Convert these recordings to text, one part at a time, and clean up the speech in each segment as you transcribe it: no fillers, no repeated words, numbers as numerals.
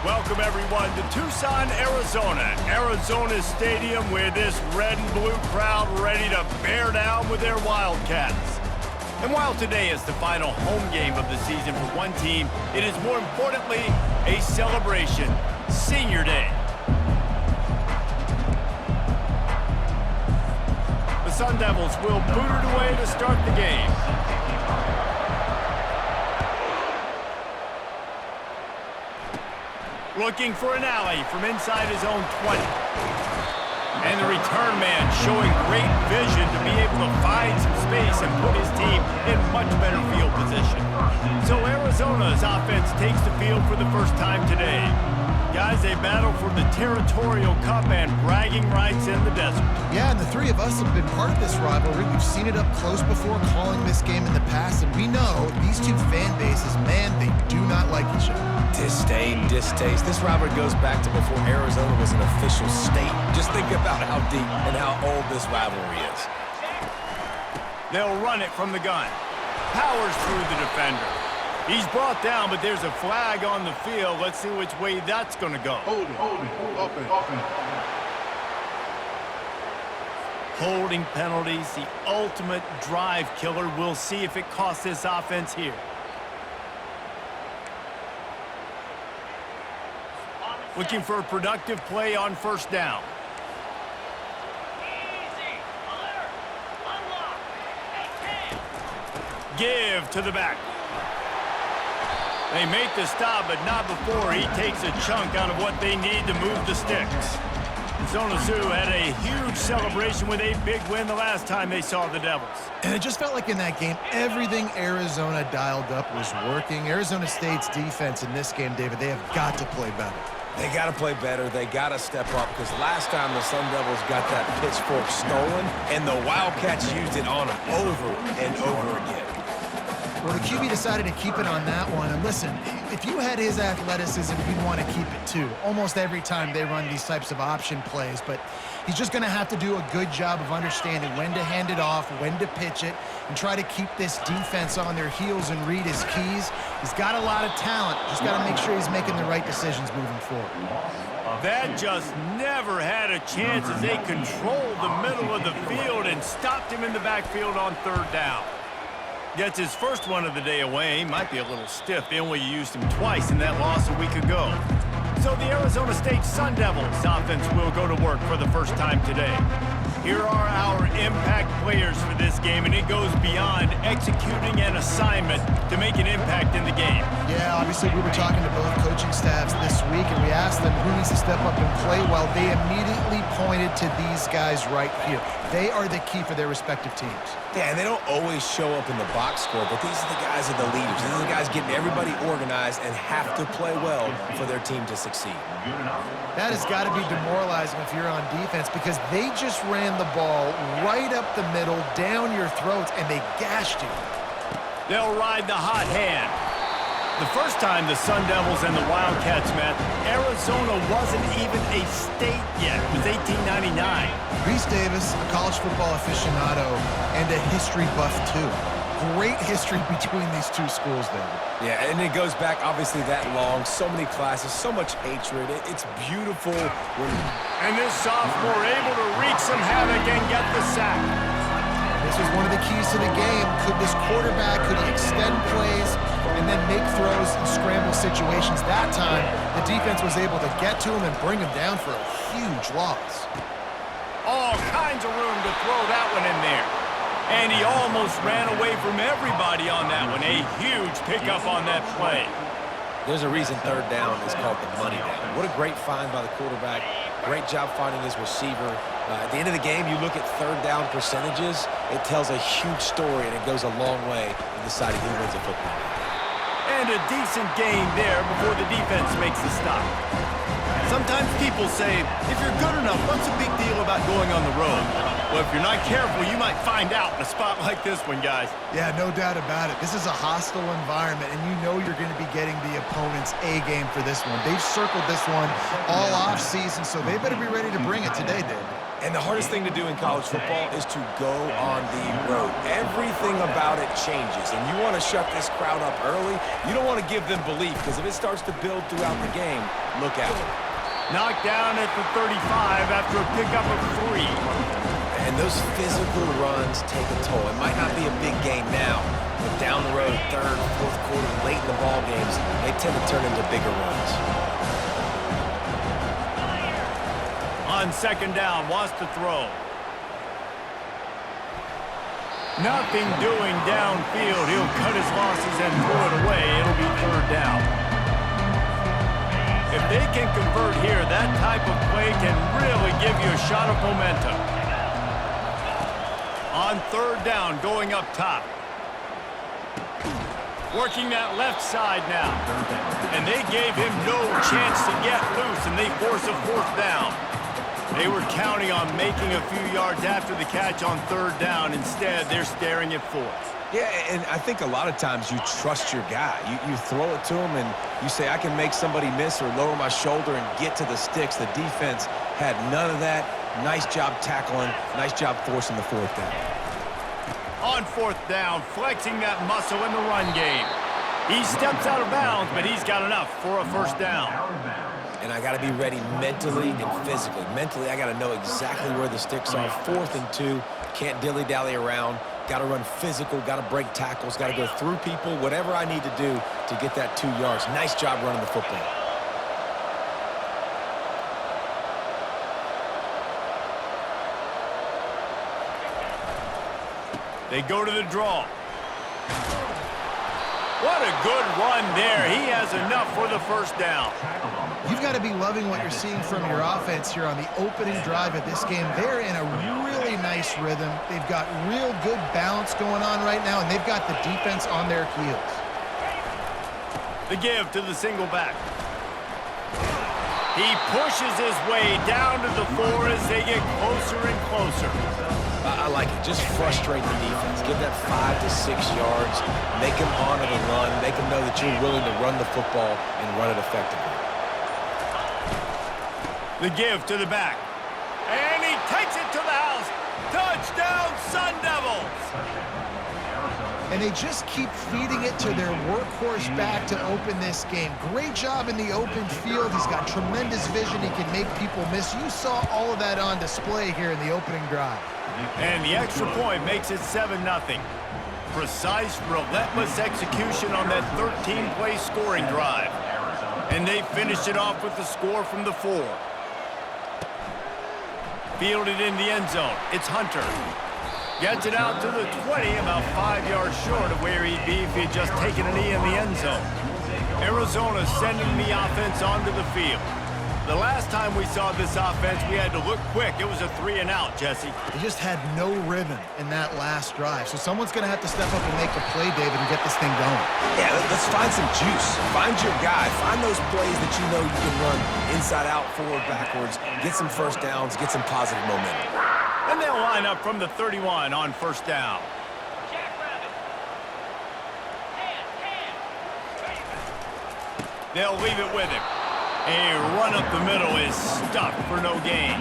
Welcome, everyone, to Tucson, Arizona. Arizona's stadium where this red and blue crowd ready to bear down with their Wildcats. And while today is the final home game of the season for one team, it is more importantly a celebration, Senior Day. The Sun Devils will boot it away to start the game. Looking for an alley from inside his own 20. And the return man showing great vision to be able to find some space and put his team in much better field position. So Arizona's offense takes the field for the first time today. Guys, they battle for the Territorial Cup and bragging rights in the desert. Yeah, and the three of us have been part of this rivalry. We've seen it up close before, calling this game in the past, and we know these two fan bases, man, they do not like each other. Disdain, distaste. This rivalry goes back to before Arizona was an official state. Just think about how deep and how old this rivalry is. They'll run it from the gun. Powers through the defender. He's brought down, but there's a flag on the field. Let's see which way that's going to go. Hold it, open. Holding penalties, the ultimate drive killer. We'll see if it costs this offense here. Looking for a productive play on first down. Give to the back. They make the stop, but not before he takes a chunk out of what they need to move the sticks. Zona Zoo had a huge celebration with a big win the last time they saw the Devils. And it just felt like in that game, everything Arizona dialed up was working. Arizona State's defense in this game, David, they have got to play better. They got to play better. They got to step up because last time the Sun Devils got that pitchfork stolen, and the Wildcats used it on them over and over again. Well, the QB decided to keep it on that one. And listen, if you had his athleticism, you'd want to keep it too. Almost every time they run these types of option plays. But he's just going to have to do a good job of understanding when to hand it off, when to pitch it, and try to keep this defense on their heels and read his keys. He's got a lot of talent. Just got to make sure he's making the right decisions moving forward. That just never had a chance as they controlled the middle of the field and stopped him in the backfield on third down. Gets his first one of the day away. Might be a little stiff. They only used him twice in that loss a week ago. So the Arizona State Sun Devils offense will go to work for the first time today. Here are our impact players for this game, and it goes beyond executing an assignment to make an impact in the game. Yeah, obviously we were talking to both coaching staffs this week, and we asked them who needs to step up and play well. They immediately pointed to these guys right here. They are the key for their respective teams. Yeah, and they don't always show up in the box score, but these are the guys that are the leaders. These are the guys getting everybody organized and have to play well for their team to succeed. That has got to be demoralizing if you're on defense because they just ran the ball right up the middle, down your throats, and they gashed you. They'll ride the hot hand. The first time the Sun Devils and the Wildcats met, Arizona wasn't even a state yet. It was 1899. Reese Davis, a college football aficionado, and a history buff, too. Great history between these two schools, David. Yeah, and it goes back, obviously, that long. So many classes, so much hatred. It's beautiful. And this sophomore able to wreak some havoc and get the sack. This was one of the keys to the game. Could this quarterback, could he extend plays and then make throws in scramble situations? That time, the defense was able to get to him and bring him down for a huge loss. All kinds of room to throw that one in there. And he almost ran away from everybody on that one. A huge pickup on that play. There's a reason third down is called the money down. What a great find by the quarterback. Great job finding his receiver. At the end of the game, you look at third down percentages, it tells a huge story, and it goes a long way in deciding who wins a football game. And a decent gain there before the defense makes the stop. Sometimes people say, if you're good enough, what's the big deal about going on the road? Well, if you're not careful, you might find out in a spot like this one, guys. Yeah, no doubt about it. This is a hostile environment, and you know you're going to be getting the opponent's A game for this one. They've circled this one all off season, so they better be ready to bring it today, David. And the hardest thing to do in college football is to go on the road. Everything about it changes, and you want to shut this crowd up early. You don't want to give them belief, because if it starts to build throughout the game, look out. Knocked down at the 35 after a pickup of 3. And those physical runs take a toll. It might not be a big game now, but down the road, third, fourth quarter, late in the ball games, they tend to turn into bigger runs. On second down, wants to throw. Nothing doing downfield. He'll cut his losses and throw it away. It'll be third down. If they can convert here, that type of play can really give you a shot of momentum. On third down, going up top. Working that left side now. And they gave him no chance to get loose, and they force a fourth down. They were counting on making a few yards after the catch on third down. Instead, they're staring at fourth. Yeah, and I think a lot of times you trust your guy. You throw it to him, and you say, I can make somebody miss or lower my shoulder and get to the sticks. The defense had none of that. Nice job tackling. Nice job forcing the fourth down. On fourth down, flexing that muscle in the run game. He steps out of bounds, but he's got enough for a first down. And I got to be ready mentally and physically. Mentally, I got to know exactly where the sticks are. 4th and 2, can't dilly-dally around. Got to run physical, got to break tackles, got to go through people, whatever I need to do to get that 2 yards. Nice job running the football. They go to the draw. What a good run there. He has enough for the first down. You've got to be loving what you're seeing from your offense here on the opening drive of this game. They're in a really nice rhythm. They've got real good balance going on right now, and they've got the defense on their heels. The give to the single back. He pushes his way down to the 4 as they get closer and closer. I like it. Just frustrate the defense. Give that 5 to 6 yards. Make them honor the run. Make them know that you're willing to run the football and run it effectively. The give to the back. And he takes it to the house. Touchdown, Sun Devils! And they just keep feeding it to their workhorse back to open this game. Great job in the open field. He's got tremendous vision. He can make people miss. You saw all of that on display here in the opening drive. And the extra point makes it 7-0. Precise, relentless execution on that 13-play scoring drive. And they finished it off with the score from the 4. Fielded in the end zone. It's Hunter. Gets it out to the 20, about 5 yards short of where he'd be if he had just taken a knee in the end zone. Arizona sending the offense onto the field. The last time we saw this offense, we had to look quick. It was a 3-and-out, Jesse. They just had no rhythm in that last drive. So someone's going to have to step up and make a play, David, and get this thing going. Yeah, let's find some juice. Find your guy. Find those plays that you know you can run inside out, forward, backwards. Get some first downs. Get some positive momentum. And they'll line up from the 31 on first down. They'll leave it with him. A run up the middle is stuffed for no gain.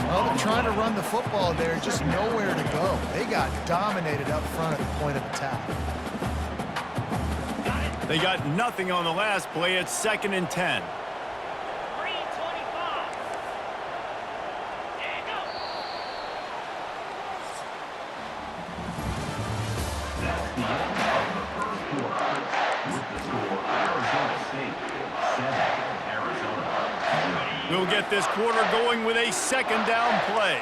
Well, they're trying to run the football there, just nowhere to go. They got dominated up front at the point of attack. They got nothing on the last play. It's 2nd and 10. We'll get this quarter going with a 2nd down play.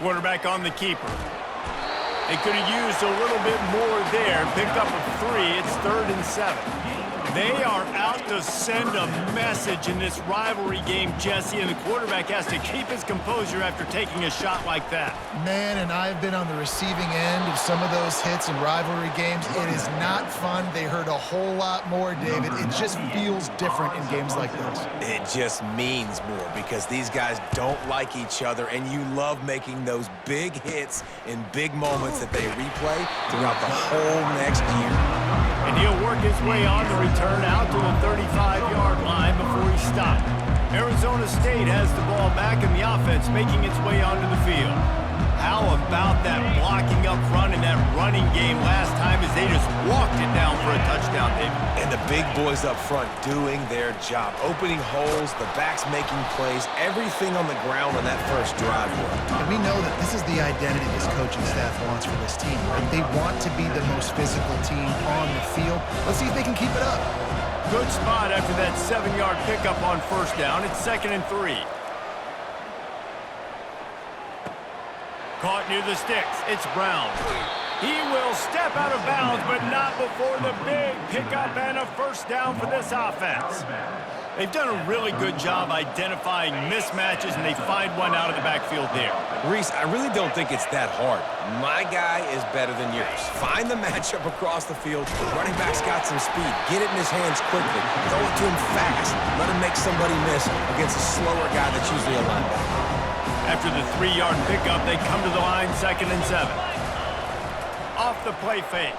Quarterback on the keeper. They could have used a little bit more there and picked up a 3. It's 3rd and 7. They are out to send a message in this rivalry game, Jesse, and the quarterback has to keep his composure after taking a shot like that. Man, and I've been on the receiving end of some of those hits in rivalry games. It is not fun. They hurt a whole lot more, David. It just feels different in games like this. It just means more because these guys don't like each other, and you love making those big hits in big moments that they replay throughout the whole next year. And he'll work his way on the return return out to the 35-yard line before he stopped. Arizona State has the ball back and the offense making its way onto the field. How about that blocking up front and that running game last time as they just walked it down for a touchdown, David? And the big boys up front doing their job. Opening holes, the backs making plays, everything on the ground on that first drive worked. And we know that this is the identity this coaching staff wants for this team, right? They want to be the most physical team on the field. Let's see if they can keep it up. Good spot after that 7-yard pickup on first down. It's 2nd and 3. Caught near the sticks. It's Brown. He will step out of bounds, but not before the big pickup and a first down for this offense. They've done a really good job identifying mismatches, and they find one out of the backfield there. Reese, I really don't think it's that hard. My guy is better than yours. Find the matchup across the field. The running back's got some speed. Get it in his hands quickly. Throw it to him fast. Let him make somebody miss against a slower guy that's usually a linebacker. After the 3-yard pickup, they come to the line, 2nd and 7. Off the play fake.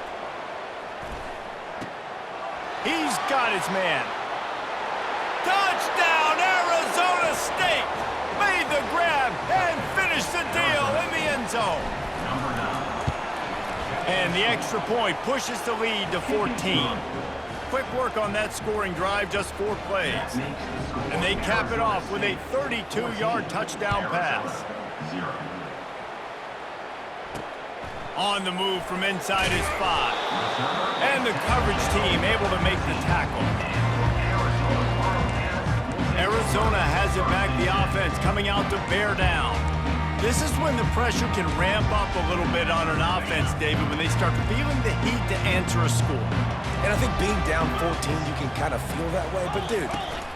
He's got his man. Touchdown, Arizona State! Made the grab and finished the deal in the end zone. And the extra point pushes the lead to 14. Quick work on that scoring drive, just 4 plays. And they cap it off with a 32-yard touchdown pass. On the move from inside his 5. And the coverage team able to make the tackle. Arizona has it back, the offense coming out to bear down. This is when the pressure can ramp up a little bit on an offense, David, when they start feeling the heat to answer a score. And I think being down 14, you can kind of feel that way. But, dude,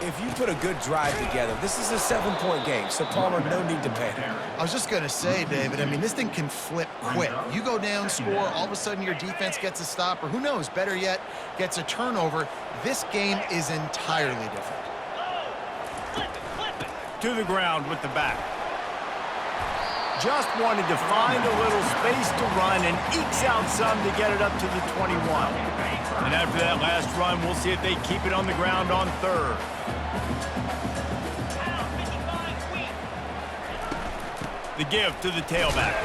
if you put a good drive together, this is a 7-point game, so Palmer, no need to panic. I was just going to say, David, I mean, this thing can flip quick. You go down, score, all of a sudden your defense gets a stop, or who knows, better yet, gets a turnover. This game is entirely different. To the ground with the back. Just wanted to find a little space to run and ekes out some to get it up to the 21. And after that last run, we'll see if they keep it on the ground on 3rd. The give to the tailback.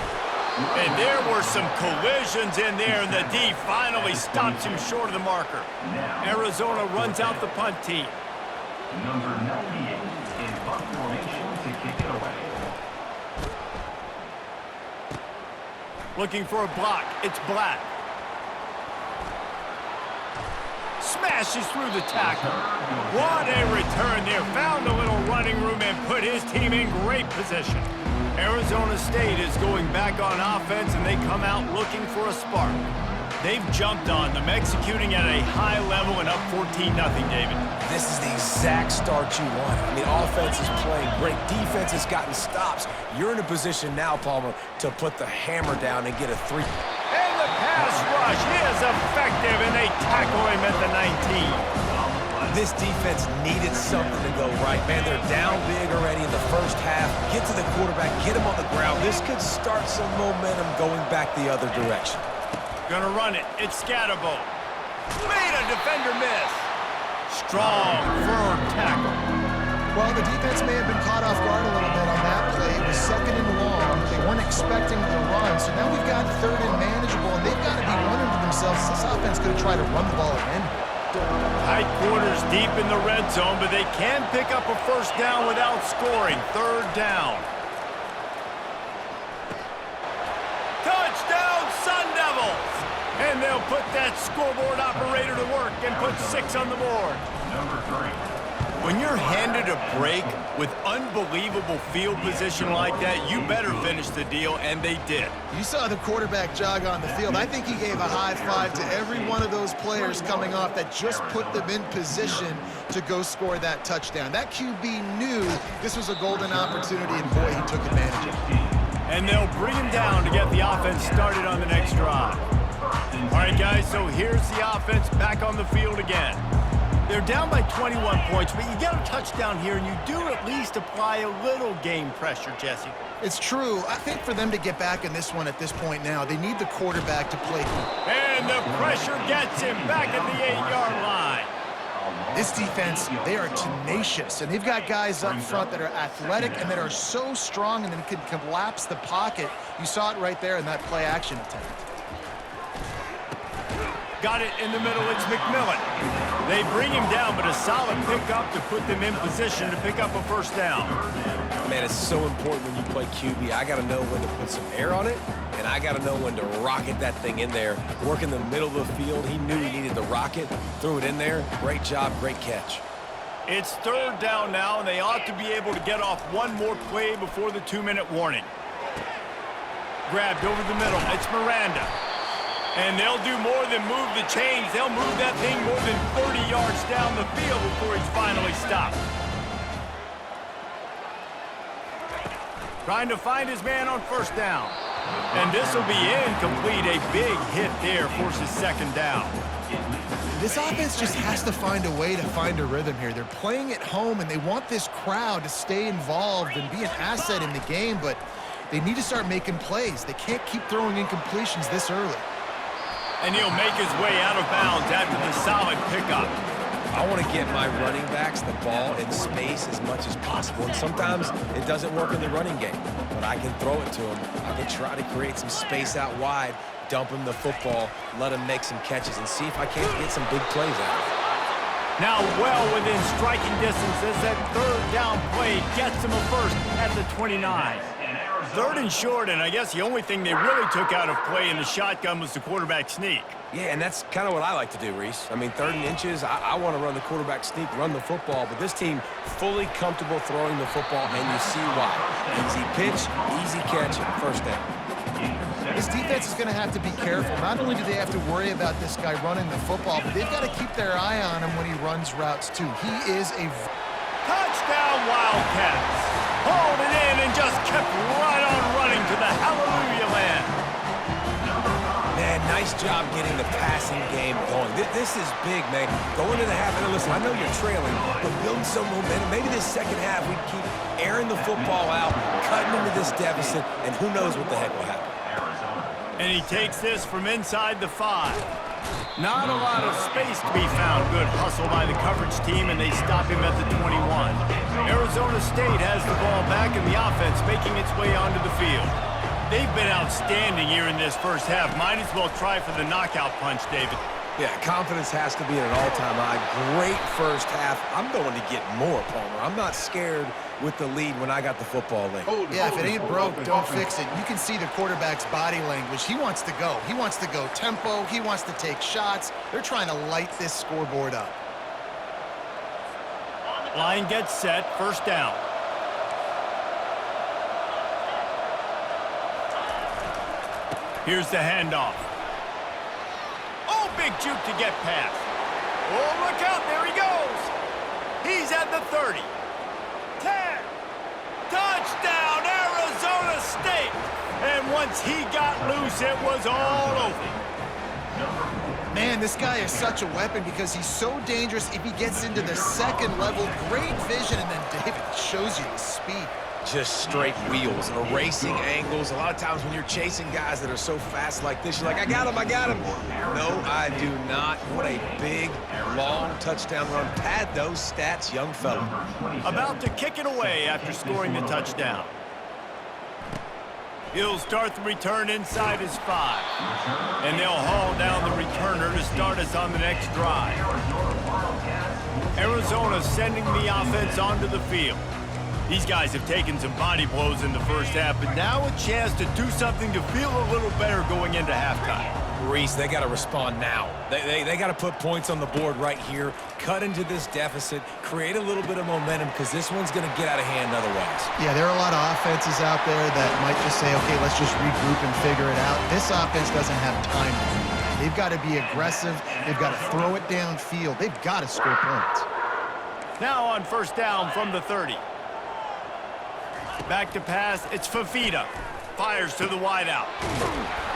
And there were some collisions in there, and the D finally stops him short of the marker. Arizona runs out the punt team. Number 98 in punt formation to kick it away. Looking for a block. It's Black. Smashes through the tackle. What a return there. Found a little running room and put his team in great position. Arizona State is going back on offense, and they come out looking for a spark. They've jumped on them, executing at a high level and up 14-0, David. This is the exact start you want. I mean, offense is playing great. Defense has gotten stops. You're in a position now, Palmer, to put the hammer down and get a 3. And the pass rush is effective, and they tackle him at the 19. This defense needed something to go right. Man, they're down big already in the first half. Get to the quarterback, get him on the ground. This could start some momentum going back the other direction. Gonna run it. It's Scatterbo. Made a defender miss. Strong, firm tackle. Well, the defense may have been caught off guard a little bit on that play. It was 2nd and long. They weren't expecting the run, so now we've got 3rd and manageable, and they've got to be wondering to themselves, this offense could have tried to run the ball again. Tight quarters deep in the red zone, but they can pick up a first down without scoring. 3rd down. Touchdown, Sun Devils! And they'll put that scoreboard operator to work and put 6 on the board. Number 3. When you're handed a break with unbelievable field position like that, you better finish the deal, and they did. You saw the quarterback jog on the field. I think he gave a high five to every one of those players coming off that just put them in position to go score that touchdown. That QB knew this was a golden opportunity, and boy, he took advantage of it. And they'll bring him down to get the offense started on the next drive. All right, guys, so here's the offense back on the field again. They're down by 21 points, but you get a touchdown here, and you do at least apply a little game pressure, Jesse. It's true. I think for them to get back in this one at this point now, they need the quarterback to play. And the pressure gets him back at the 8-yard line. This defense, they are tenacious, and they've got guys up front that are athletic and that are so strong and then can collapse the pocket. You saw it right there in that play-action attempt. Got it in the middle, it's McMillan. They bring him down, but a solid pickup to put them in position to pick up a first down. Man, it's so important when you play QB. I got to know when to put some air on it, and I got to know when to rocket that thing in there. Work in the middle of the field. He knew he needed the rocket, threw it in there. Great job, great catch. It's third down now, and they ought to be able to get off one more play before the 2-minute warning. Grabbed over the middle. It's Miranda. And they'll do more than move the chains. They'll move that thing more than 30 yards down the field before he's finally stopped. Trying to find his man on first down. And this will be incomplete. A big hit there forces second down. This offense just has to find a way to find a rhythm here. They're playing at home, and they want this crowd to stay involved and be an asset in the game, but they need to start making plays. They can't keep throwing incompletions this early. And he'll make his way out of bounds after the solid pickup. I want to get my running backs the ball in space as much as possible. And sometimes it doesn't work in the running game, but I can throw it to him. I can try to create some space out wide, dump him the football, let him make some catches, and see if I can't get some big plays out of it. Now well within striking distance as that third down play gets him a first at the 29. Third and short, and I guess the only thing they really took out of play in the shotgun was the quarterback sneak. Yeah, and that's kind of what I like to do, Reese. I mean, 3rd and inches, I want to run the quarterback sneak, run the football, but this team fully comfortable throwing the football, and you see why. Easy pitch, easy catch, first down. This defense is going to have to be careful. Not only do they have to worry about this guy running the football, but they've got to keep their eye on him when he runs routes, too. He is a touchdown Wildcats. Hauled it in and just kept right on running to the hallelujah land. Man, nice job getting the passing game going. This is big, man. Going to the half, and listen, I know you're trailing, but building some momentum. Maybe this second half we keep airing the football out, cutting into this deficit, and who knows what the heck will happen. And he takes this from inside the 5. Not a lot of space to be found. Good hustle by the coverage team, and they stop him at the 21. Arizona State has the ball back, and the offense making its way onto the field. They've been outstanding here in this first half. Might as well try for the knockout punch, David. Yeah, confidence has to be at an all-time high. Great first half. I'm going to get more, Palmer. I'm not scared with the lead when I got the football late. Yeah, if it ain't broke, don't fix it. You can see the quarterback's body language. He wants to go. He wants to go tempo. He wants to take shots. They're trying to light this scoreboard up. Line gets set. First down. Here's the handoff. Oh, big juke to get past. Oh, look out. There he goes. He's at the 30. 10. Touchdown, Arizona State. And once he got loose, it was all over. Man, this guy is such a weapon because he's so dangerous if he gets into the second level. Great vision, and then David shows you the speed. Just straight wheels, erasing angles. A lot of times when you're chasing guys that are so fast like this, you're like, I got him, I got him. No, I do not. What a big, long touchdown run. Pad those stats, young fella. About to kick it away after scoring the touchdown. He'll start the return inside his 5. And they'll haul down the returner to start us on the next drive. Arizona sending the offense onto the field. These guys have taken some body blows in the first half, but now a chance to do something to feel a little better going into halftime. Reese, they got to respond now. They got to put points on the board right here, cut into this deficit, create a little bit of momentum, because this one's going to get out of hand otherwise. Yeah, there are a lot of offenses out there that might just say, okay, let's just regroup and figure it out. This offense doesn't have time to do that. They've got to be aggressive. They've got to throw it downfield. They've got to score points. Now on first down from the 30. Back to pass, it's Fafita. Fires to the wideout.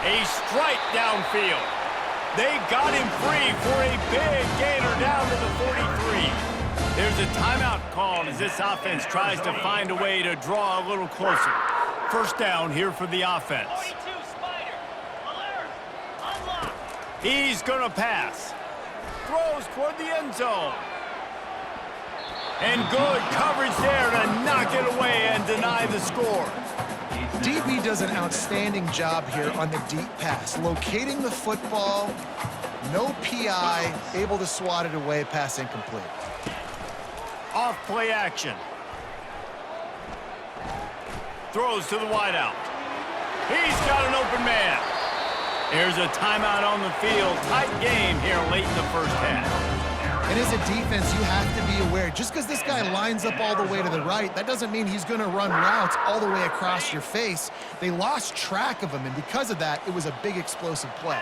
A strike downfield. They got him free for a big gainer down to the 43. There's a timeout called as this offense tries to find a way to draw a little closer. First down here for the offense. He's gonna pass. Throws toward the end zone. And good coverage there to knock it away and deny the score. DB does an outstanding job here on the deep pass, locating the football, no PI, able to swat it away, pass incomplete. Off play action. Throws to the wideout. He's got an open man. Here's a timeout on the field. Tight game here late in the first half. And as a defense, you have to be aware, just because this guy lines up all the way to the right, that doesn't mean he's going to run routes all the way across your face. They lost track of him, and because of that, it was a big explosive play.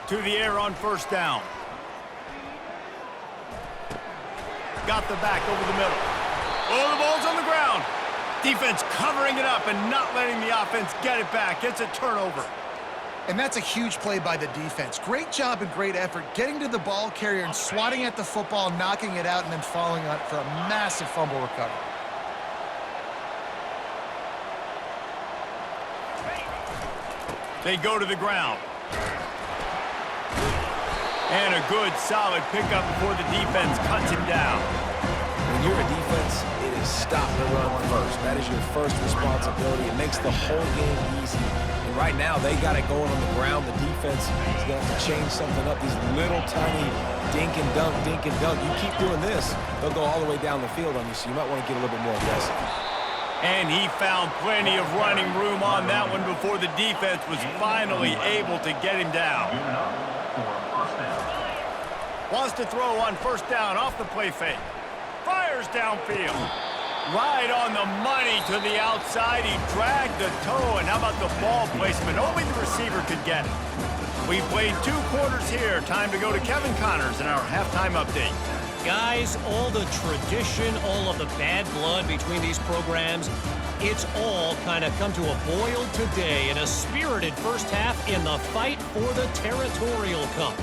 To the air on first down. Got the back over the middle. Oh, the ball's on the ground. Defense covering it up and not letting the offense get it back. It's a turnover. And that's a huge play by the defense. Great job and great effort getting to the ball carrier and swatting at the football, knocking it out, and then falling on it for a massive fumble recovery. They go to the ground. And a good, solid pickup before the defense cuts him down. When you're a defense, it is stop the run first. That is your first responsibility. It makes the whole game easy. And right now, they got it going on the ground. The defense is going to have to change something up. These little tiny dink and dunk, dink and dunk. You keep doing this, they'll go all the way down the field on you, so you might want to get a little bit more aggressive. And he found plenty of running room on that one before the defense was finally able to get him down. Wants to throw on first down off the play fake. Fires downfield. Right on the money to the outside. He dragged the toe, and how about the ball placement? Only the receiver could get it. We've played 2 quarters here. Time to go to Kevin Connors in our halftime update. Guys, all the tradition, all of the bad blood between these programs, it's all kind of come to a boil today in a spirited first half in the fight for the Territorial Cup.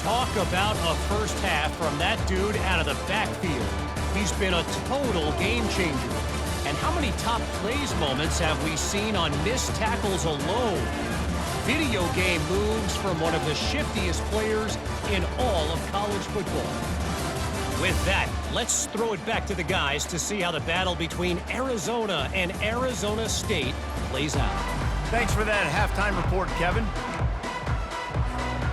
Talk about a first half from that dude out of the backfield. He's been a total game changer. And how many top plays moments have we seen on missed tackles alone? Video game moves from one of the shiftiest players in all of college football. With that, let's throw it back to the guys to see how the battle between Arizona and Arizona State plays out. Thanks for that halftime report, Kevin.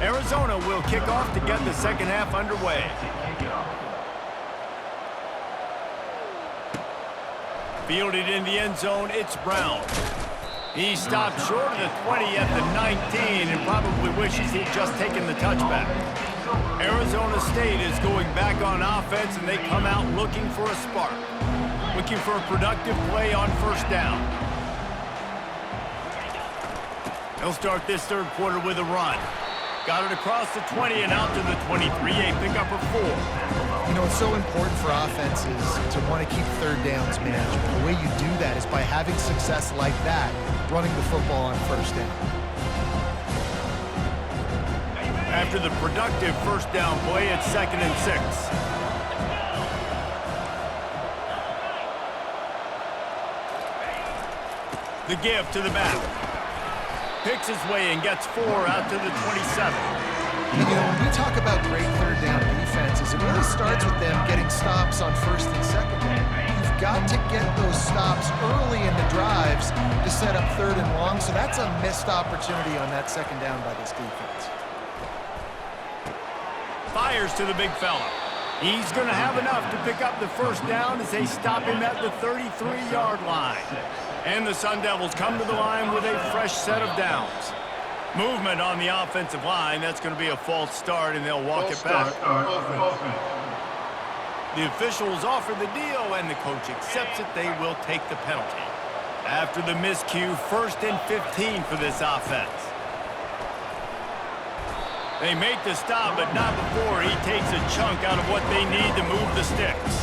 Arizona will kick off to get the second half underway. Fielded in the end zone, it's Brown. He stopped short of the 20 at the 19 and probably wishes he'd just taken the touchback. Arizona State is going back on offense, and they come out looking for a spark. Looking for a productive play on first down. They'll start this third quarter with a run. Got it across the 20 and out to the 23, a pickup of 4. You know, it's so important for offenses to want to keep third downs manageable. The way you do that is by having success like that, running the football on first down. After the productive first down play, it's 2nd and 6. The give to the back. Picks his way and gets 4 out to the 27. You know, when we talk about great third down defenses, it really starts with them getting stops on first and second down. You've got to get those stops early in the drives to set up third and long, so that's a missed opportunity on that second down by this defense. Fires to the big fella. He's going to have enough to pick up the first down as they stop him at the 33-yard line. And the Sun Devils come to the line with a fresh set of downs. Movement on the offensive line. That's going to be a false start, and they'll walk it back. The officials offer the deal, and the coach accepts it. They will take the penalty. After the miscue, 1st and 15 for this offense. They make the stop, but not before he takes a chunk out of what they need to move the sticks.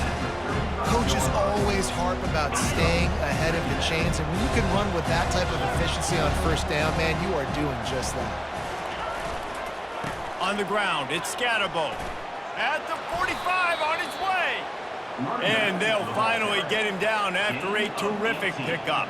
Coaches always harp about staying ahead of the chains, and when you can run with that type of efficiency on first down, man, you are doing just that. On the ground, it's Scatterbo. At the 45 on his way. And they'll finally get him down after a terrific pickup.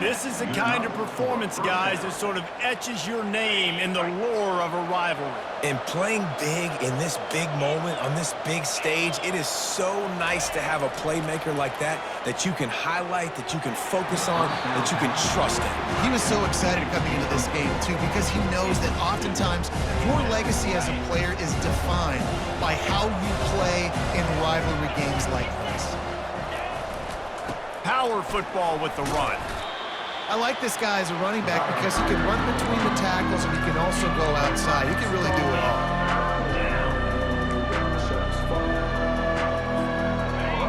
This is the kind of performance, guys, that sort of etches your name in the lore of a rivalry. And playing big in this big moment, on this big stage, it is so nice to have a playmaker like that that you can highlight, that you can focus on, that you can trust in. He was so excited coming into this game, too, because he knows that oftentimes your legacy as a player is defined by how you play in rivalry games like this. Power football with the run. I like this guy as a running back because he can run between the tackles and he can also go outside. He can really do it all.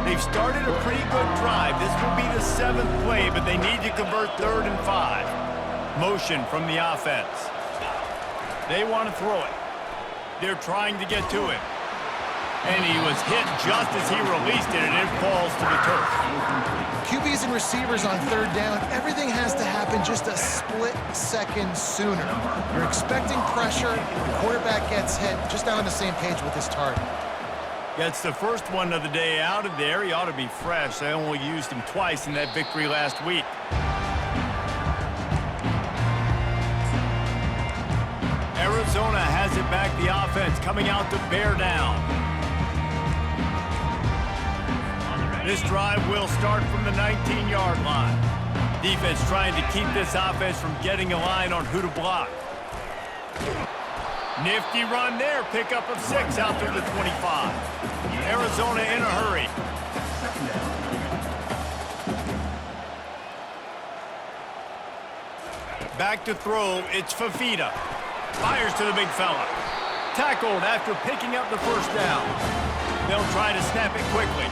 They've started a pretty good drive. This will be the 7th play, but they need to convert 3rd and 5. Motion from the offense. They want to throw it. They're trying to get to him. And he was hit just as he released it, and it falls to the turf. QBs and receivers on 3rd down, everything has to happen just a split second sooner. You're expecting pressure, the quarterback gets hit, just not on the same page with his target. Gets the first one of the day out of there. He ought to be fresh. They only used him twice in that victory last week. Arizona has it back, the offense coming out to bear down. This drive will start from the 19-yard line. Defense trying to keep this offense from getting a line on who to block. Nifty run there, pickup of 6 out to the 25. Arizona in a hurry. Back to throw, it's Fafita. Fires to the big fella. Tackled after picking up the first down. They'll try to snap it quickly.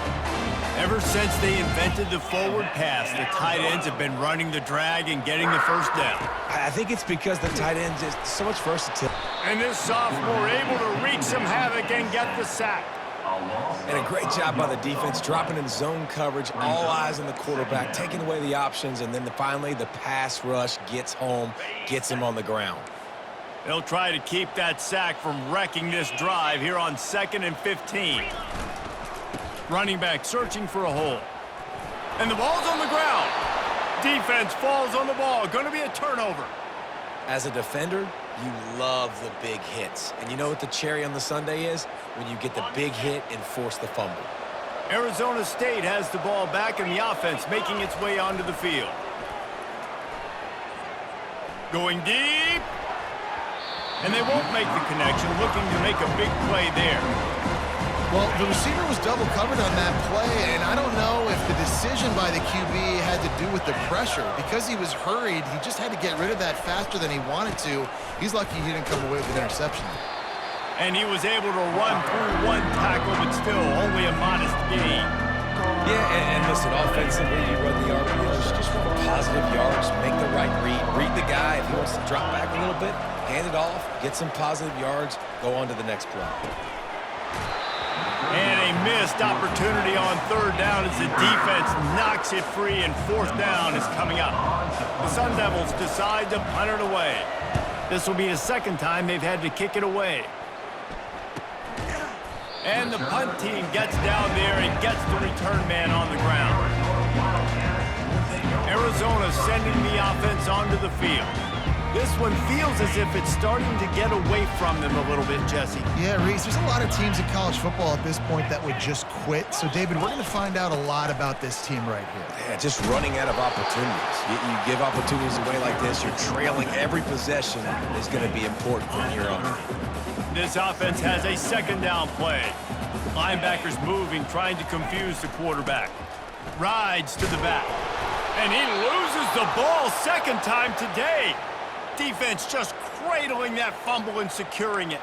Ever since they invented the forward pass, the tight ends have been running the drag and getting the first down. I think it's because the tight ends is so much versatility. And this sophomore able to wreak some havoc and get the sack. And a great job by the defense, dropping in zone coverage, all eyes on the quarterback, taking away the options, and then finally the pass rush gets home, gets him on the ground. They'll try to keep that sack from wrecking this drive here on 2nd and 15. Running back searching for a hole. And the ball's on the ground. Defense falls on the ball. Going to be a turnover. As a defender, you love the big hits. And you know what the cherry on the sundae is? When you get the big hit and force the fumble. Arizona State has the ball back in the offense, making its way onto the field. Going deep. And they won't make the connection, looking to make a big play there. Well, the receiver was double covered on that play, and I don't know if the decision by the QB had to do with the pressure. Because he was hurried, he just had to get rid of that faster than he wanted to. He's lucky he didn't come away with an interception. And he was able to run through one tackle, but still only a modest gain. Yeah, and listen, offensively, you run the RPOs, just want positive yards, make the right read the guy. If he wants to drop back a little bit, hand it off, get some positive yards, go on to the next play. And a missed opportunity on 3rd down as the defense knocks it free, and 4th down is coming up. The Sun Devils decide to punt it away. This will be the 2nd time they've had to kick it away. And the punt team gets down there and gets the return man on the ground. Arizona sending the offense onto the field. This one feels as if it's starting to get away from them a little bit, Jesse. Yeah, Reese, there's a lot of teams in college football at this point that would just quit. So, David, we're going to find out a lot about this team right here. Yeah, just running out of opportunities. You give opportunities away like this, you're trailing every possession is going to be important from here on. This offense has a 2nd down play. Linebackers moving, trying to confuse the quarterback. Rides to the back. And he loses the ball 2nd time today. Defense just cradling that fumble and securing it.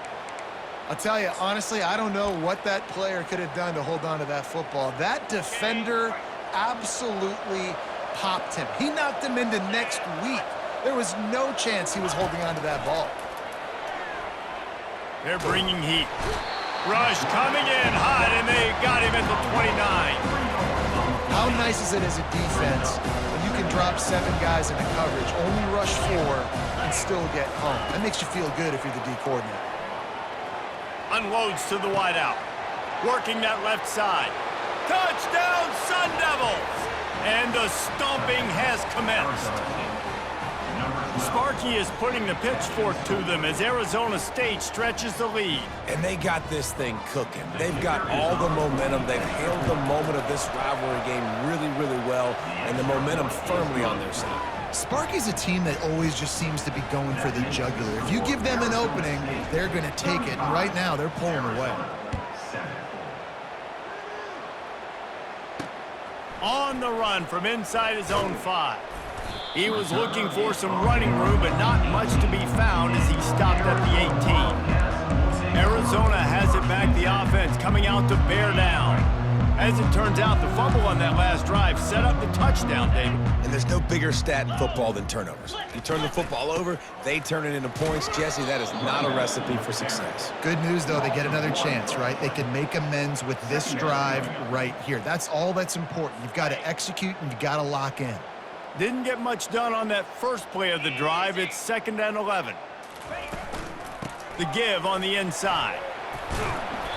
I'll tell you, honestly, I don't know what that player could have done to hold on to that football. That defender absolutely popped him. He knocked him into next week. There was no chance he was holding on to that ball. They're bringing heat. Rush coming in hot, and they got him at the 29. How nice is it as a defense when you can drop 7 guys into coverage, only rush 4, and still get home? That makes you feel good if you're the D coordinator. Unloads to the wideout. Working that left side. Touchdown, Sun Devils! And the stomping has commenced. Sparky is putting the pitchfork to them as Arizona State stretches the lead. And they got this thing cooking. They've got all the momentum. They've handled the moment of this rivalry game really, really well, and the momentum firmly on their side. Sparky's a team that always just seems to be going for the jugular. If you give them an opening, they're going to take it, and right now they're pulling away. On the run from inside his own 5. He was looking for some running room, but not much to be found as he stopped at the 18. Arizona has it back, the offense coming out to bear down. As it turns out, the fumble on that last drive set up the touchdown, David. And there's no bigger stat in football than turnovers. You turn the football over, they turn it into points. Jesse, that is not a recipe for success. Good news, though, they get another chance, right? They can make amends with this drive right here. That's all that's important. You've got to execute, and you've got to lock in. Didn't get much done on that first play of the drive. It's 2nd and 11. The give on the inside.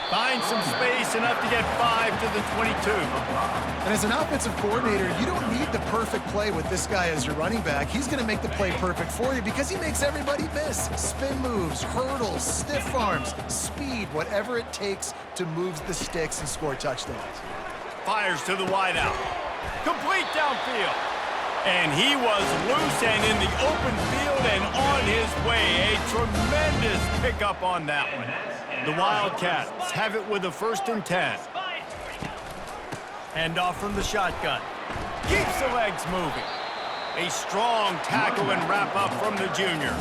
Finds some space, enough to get 5 to the 22. And as an offensive coordinator, you don't need the perfect play with this guy as your running back. He's going to make the play perfect for you because he makes everybody miss. Spin moves, hurdles, stiff arms, speed, whatever it takes to move the sticks and score touchdowns. Fires to the wideout. Complete downfield. And he was loose and in the open field and on his way. A tremendous pickup on that one. The Wildcats have it with a 1st and 10. Hand off from the shotgun. Keeps the legs moving. A strong tackle and wrap up from the junior.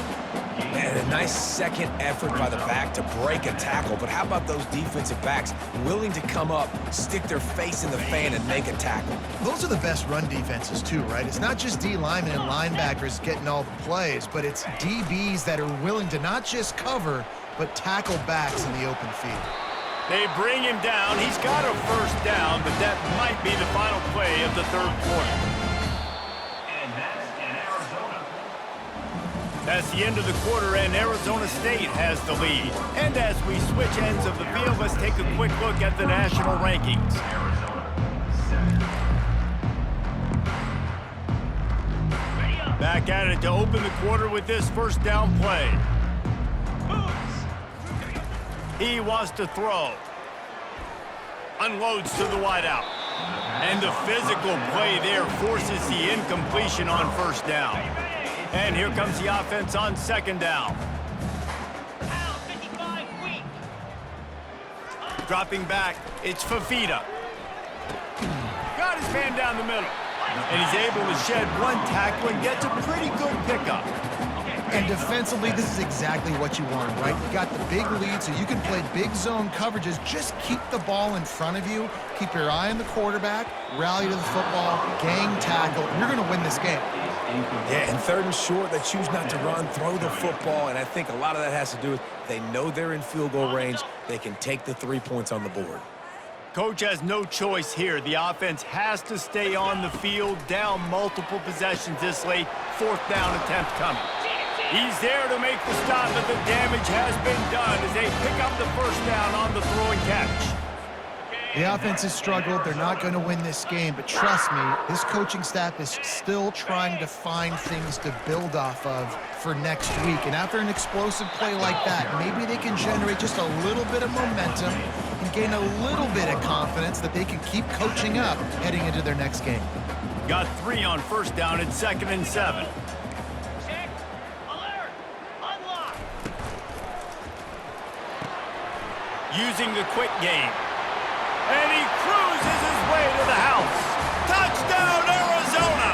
And a nice second effort by the back to break a tackle. But how about those defensive backs willing to come up, stick their face in the fan, and make a tackle? Those are the best run defenses, too, right? It's not just D linemen and linebackers getting all the plays, but it's DBs that are willing to not just cover, but tackle backs in the open field. They bring him down. He's got a 1st down, but that might be the final play of the 3rd quarter. That's the end of the quarter, and Arizona State has the lead. And as we switch ends of the field, let's take a quick look at the national rankings. Back at it to open the quarter with this 1st down play. He wants to throw. Unloads to the wideout. And the physical play there forces the incompletion on 1st down. And here comes the offense on 2nd down. Dropping back, it's Fafita. Got his man down the middle. And he's able to shed one tackle and gets a pretty good pickup. And defensively, this is exactly what you want, right? You got the big lead, so you can play big zone coverages. Just keep the ball in front of you. Keep your eye on the quarterback. Rally to the football. Gang tackle. You're going to win this game. Yeah, and 3rd and short, they choose not to run, throw the football, and I think a lot of that has to do with they know they're in field goal range. They can take the 3 points on the board. Coach has no choice here. The offense has to stay on the field, down multiple possessions this late. 4th down attempt coming. He's there to make the stop, but the damage has been done as they pick up the 1st down on the throw and catch. The offense has struggled. They're not going to win this game, but trust me, this coaching staff is still trying to find things to build off of for next week. And after an explosive play like that, maybe they can generate just a little bit of momentum and gain a little bit of confidence that they can keep coaching up heading into their next game. Got 3 on 1st down at 2nd and 7. Using the quick game. And he cruises his way to the house. Touchdown, Arizona!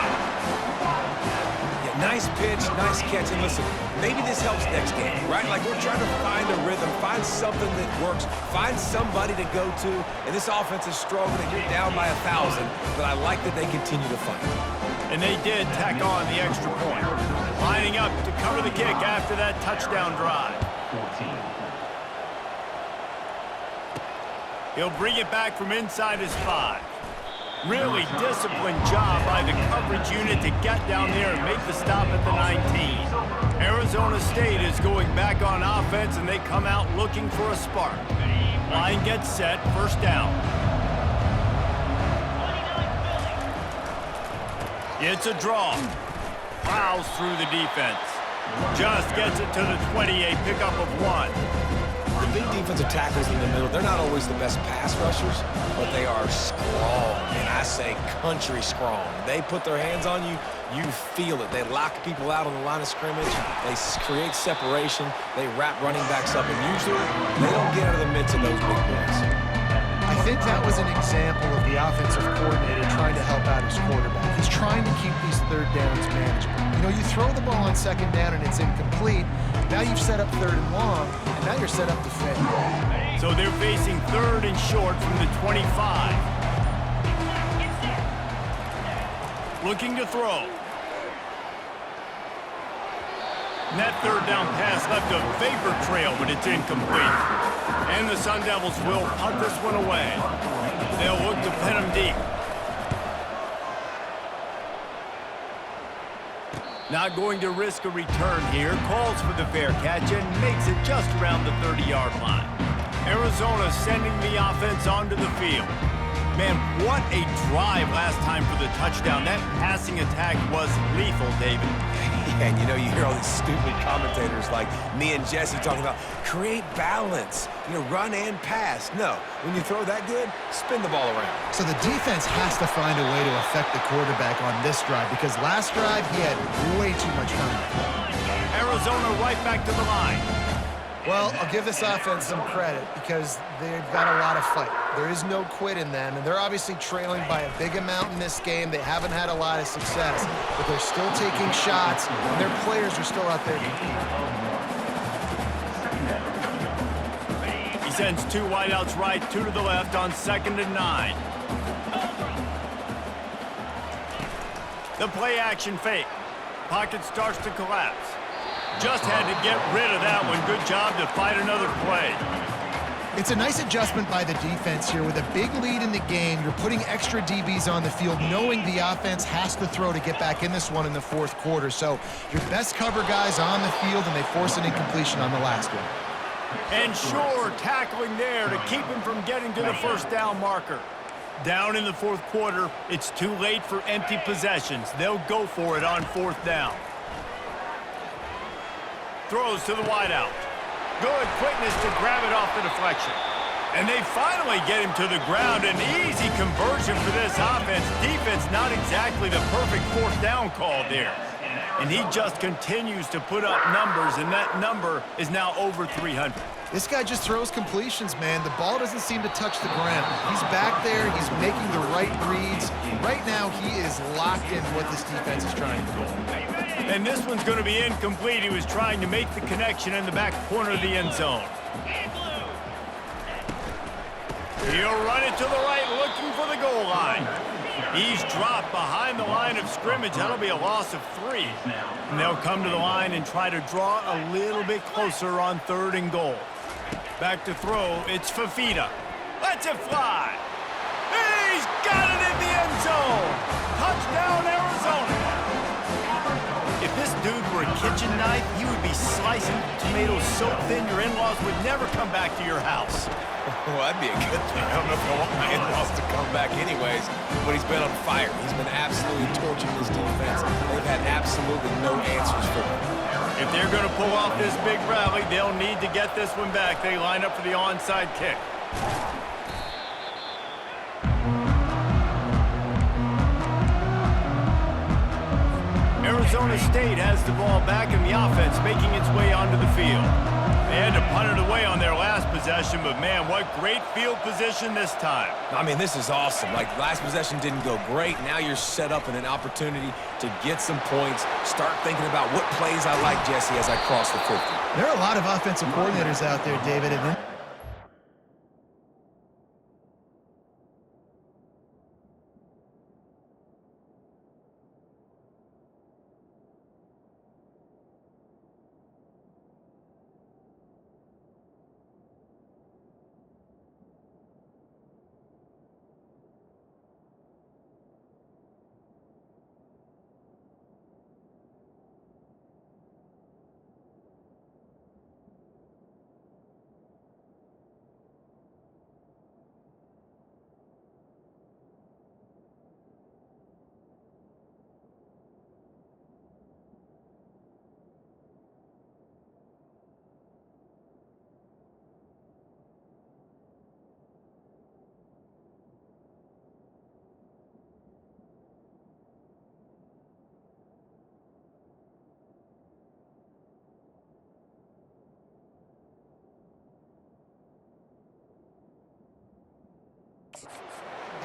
Yeah, nice pitch, nice catch. And listen, maybe this helps next game, right? Like we're trying to find a rhythm, find something that works, find somebody to go to. And this offense is struggling, and you're down by 1,000. But I like that they continue to fight. And they did tack on the extra point. Lining up to cover the kick after that touchdown drive. 14. He'll bring it back from inside his 5. Really disciplined job by the coverage unit to get down there and make the stop at the 19. Arizona State is going back on offense, and they come out looking for a spark. Line gets set, 1st down. It's a draw. Plows through the defense. Just gets it to the 28, pickup of 1. The big defensive tackles in the middle, they're not always the best pass rushers, but they are strong, and I say country strong. They put their hands on you, you feel it. They lock people out on the line of scrimmage. They create separation. They wrap running backs up, and usually they don't get out of the midst of those big boys. I think that was an example of the offensive coordinator trying to help out his quarterback. He's trying to keep these third downs manageable. You know, you throw the ball on second down and it's incomplete. Now you've set up third and long, and now you're set up to fail. So they're facing third and short from the 25. Looking to throw. And that third down pass left a vapor trail, but it's incomplete. And the Sun Devils will punt this one away. They'll look to pin him deep. Not going to risk a return here. Calls for the fair catch and makes it just around the 30-yard line. Arizona sending the offense onto the field. Man, what a drive last time for the touchdown. That passing attack was lethal, David. And you know, you hear all these stupid commentators like me and Jesse talking about create balance, you know, run and pass. No, when you throw that good, spin the ball around. So the defense has to find a way to affect the quarterback on this drive because last drive he had way too much time. Arizona right back to the line. Well, I'll give this offense some credit because they've got a lot of fight. There is no quit in them, and they're obviously trailing by a big amount in this game. They haven't had a lot of success, but they're still taking shots, and their players are still out there competing. He sends 2 wideouts right, 2 to the left on 2nd and 9. The play action fake. Pocket starts to collapse. Just had to get rid of that one. Good job to fight another play. It's a nice adjustment by the defense here. With a big lead in the game, you're putting extra DBs on the field, knowing the offense has to throw to get back in this one in the fourth quarter. So your best cover guys on the field, and they force an incompletion on the last one. And sure, tackling there to keep him from getting to the first down marker. Down in the fourth quarter, it's too late for empty possessions. They'll go for it on 4th down. Throws to the wideout. Good quickness to grab it off the deflection. And they finally get him to the ground. An easy conversion for this offense. Defense not exactly the perfect 4th down call there. And he just continues to put up numbers, and that number is now over 300. This guy just throws completions, man. The ball doesn't seem to touch the ground. He's back there. He's making the right reads. Right now, he is locked in what this defense is trying to do. And this one's going to be incomplete. He was trying to make the connection in the back corner of the end zone. He'll run it to the right, looking for the goal line. He's dropped behind the line of scrimmage. That'll be a loss of 3. And they'll come to the line and try to draw a little bit closer on 3rd and goal. Back to throw, it's Fafita. Lets it fly. He's got it in the end zone. Touchdown, Arizona. If this dude were a kitchen knife, he would be slicing tomatoes so thin your in-laws would never come back to your house. Well, that'd be a good thing. I don't know if I want my in-laws to come back anyways, but he's been on fire. He's been absolutely torching this defense. They've had absolutely no answers for him. If they're going to pull off this big rally, they'll need to get this one back. They line up for the onside kick. Arizona State has the ball back in the offense, making its way onto the field. They had to punt it away on their last possession, but man, what great field position this time. I mean, this is awesome. Like, last possession didn't go great. Now you're set up in an opportunity to get some points, start thinking about what plays I like, Jesse, as I cross the 50. There are a lot of offensive coordinators out there, David, and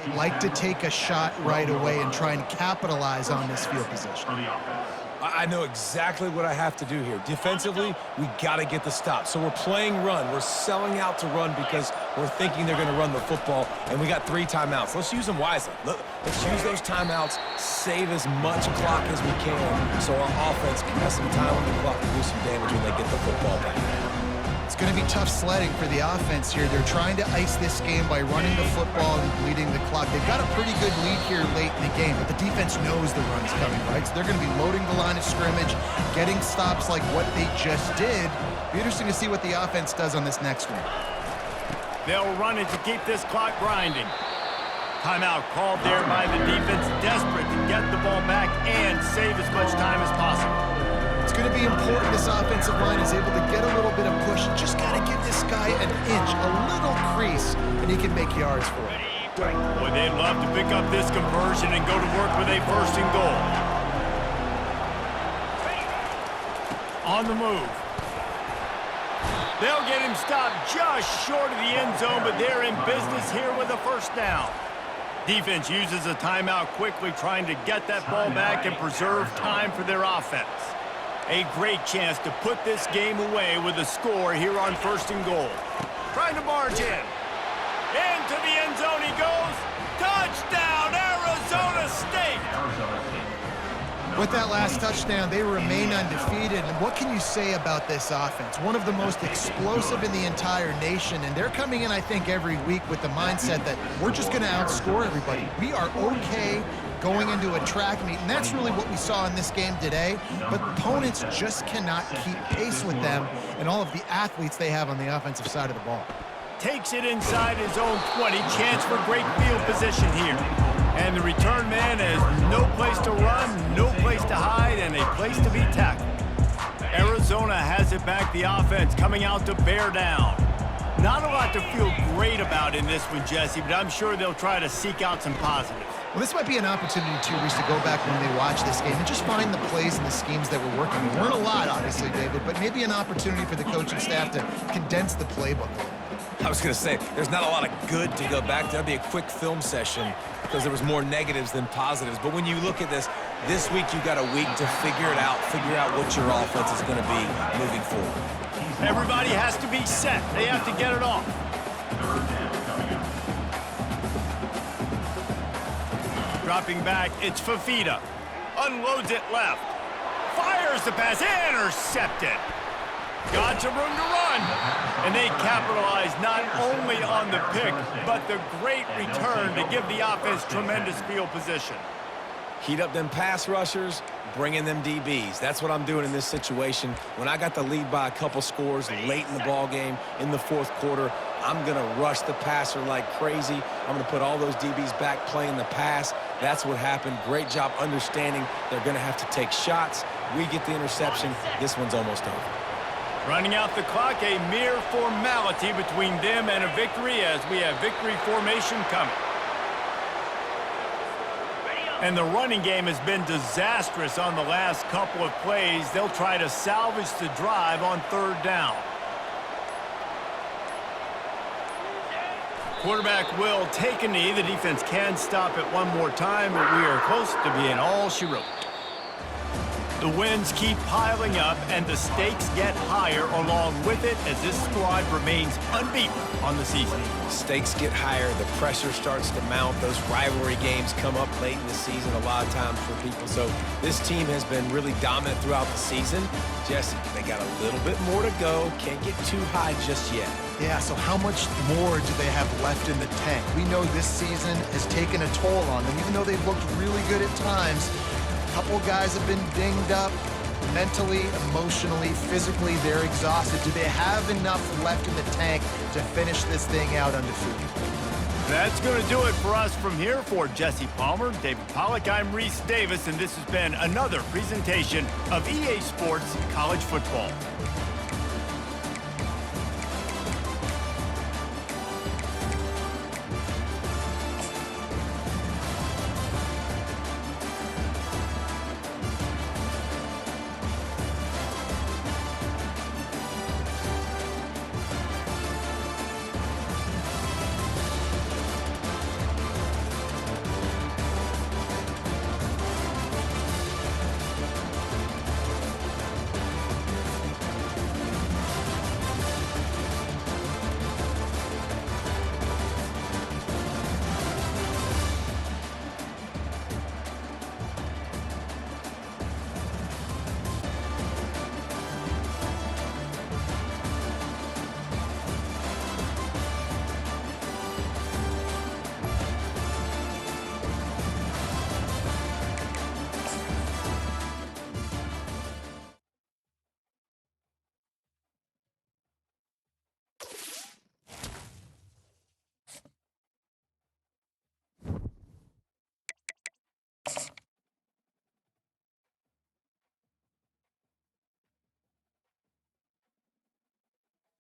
like to take a shot right away and try and capitalize on this field position. I know exactly what I have to do here. Defensively, we got to get the stop. So we're playing run. We're selling out to run because we're thinking they're going to run the football, and we got 3 timeouts. Let's use them wisely. Let's use those timeouts, save as much clock as we can so our offense can have some time on the clock to do some damage when they get the football back. It's going to be tough sledding for the offense here. They're trying to ice this game by running the football and bleeding the clock. They've got a pretty good lead here late in the game, but the defense knows the run's coming, right? So they're going to be loading the line of scrimmage, getting stops like what they just did. Be interesting to see what the offense does on this next one. They'll run it to keep this clock grinding. Timeout called there by the defense, desperate to get the ball back and save as much time as possible. It's going to be important this offensive line is able to get a little bit of push. Just got to give this guy an inch, a little crease, and he can make yards for it. Boy, they'd love to pick up this conversion and go to work with a 1st and goal. On the move. They'll get him stopped just short of the end zone, but they're in business here with a 1st down. Defense uses a timeout quickly, trying to get that ball back and preserve time for their offense. A great chance to put this game away with a score here on 1st and goal. Trying to barge in. Into the end zone he goes. Touchdown, Arizona State! With that last touchdown, they remain undefeated. And what can you say about this offense? One of the most explosive in the entire nation. And they're coming in, I think, every week with the mindset that we're just going to outscore everybody. We are okay going into a track meet, and that's really what we saw in this game today. But opponents just cannot keep pace with them and all of the athletes they have on the offensive side of the ball. Takes it inside his own 20. Chance for great field position here. And the return man has no place to run, no place to hide, and a place to be tackled. Arizona has it back, the offense coming out to bear down. Not a lot to feel great about in this one, Jesse, but I'm sure they'll try to seek out some positives. Well, this might be an opportunity, too, Reese, to go back when they watch this game and just find the plays and the schemes that were working. There weren't a lot, obviously, David, but maybe an opportunity for the coaching staff to condense the playbook a little bit. I was going to say, there's not a lot of good to go back to. That'd be a quick film session because there was more negatives than positives. But when you look at this week you got a week to figure out what your offense is going to be moving forward. Everybody has to be set. They have to get it off. Dropping back, it's Fafita. Unloads it left. Fires the pass, intercepted. Got some room to run. And they capitalize not only on the pick, but the great return to give the offense tremendous field position. Heat up them pass rushers, bring in them DBs. That's what I'm doing in this situation. When I got the lead by a couple scores late in the ball game, in the 4th quarter, I'm going to rush the passer like crazy. I'm going to put all those DBs back playing the pass. That's what happened. Great job understanding they're going to have to take shots. We get the interception. This one's almost over. Running out the clock, a mere formality between them and a victory as we have victory formation coming. And the running game has been disastrous on the last couple of plays. They'll try to salvage the drive on 3rd down. Quarterback will take a knee. The defense can stop it one more time, but we are close to being all she wrote. The wins keep piling up, and the stakes get higher along with it as this squad remains unbeaten on the season. Stakes get higher, the pressure starts to mount, those rivalry games come up late in the season a lot of times for people. So this team has been really dominant throughout the season. Jesse, they got a little bit more to go, can't get too high just yet. Yeah, so how much more do they have left in the tank? We know this season has taken a toll on them, even though they've looked really good at times. A couple guys have been dinged up mentally, emotionally, physically. They're exhausted. Do they have enough left in the tank to finish this thing out undefeated? That's going to do it for us from here. For Jesse Palmer, David Pollack, I'm Reese Davis, and this has been another presentation of EA Sports College Football.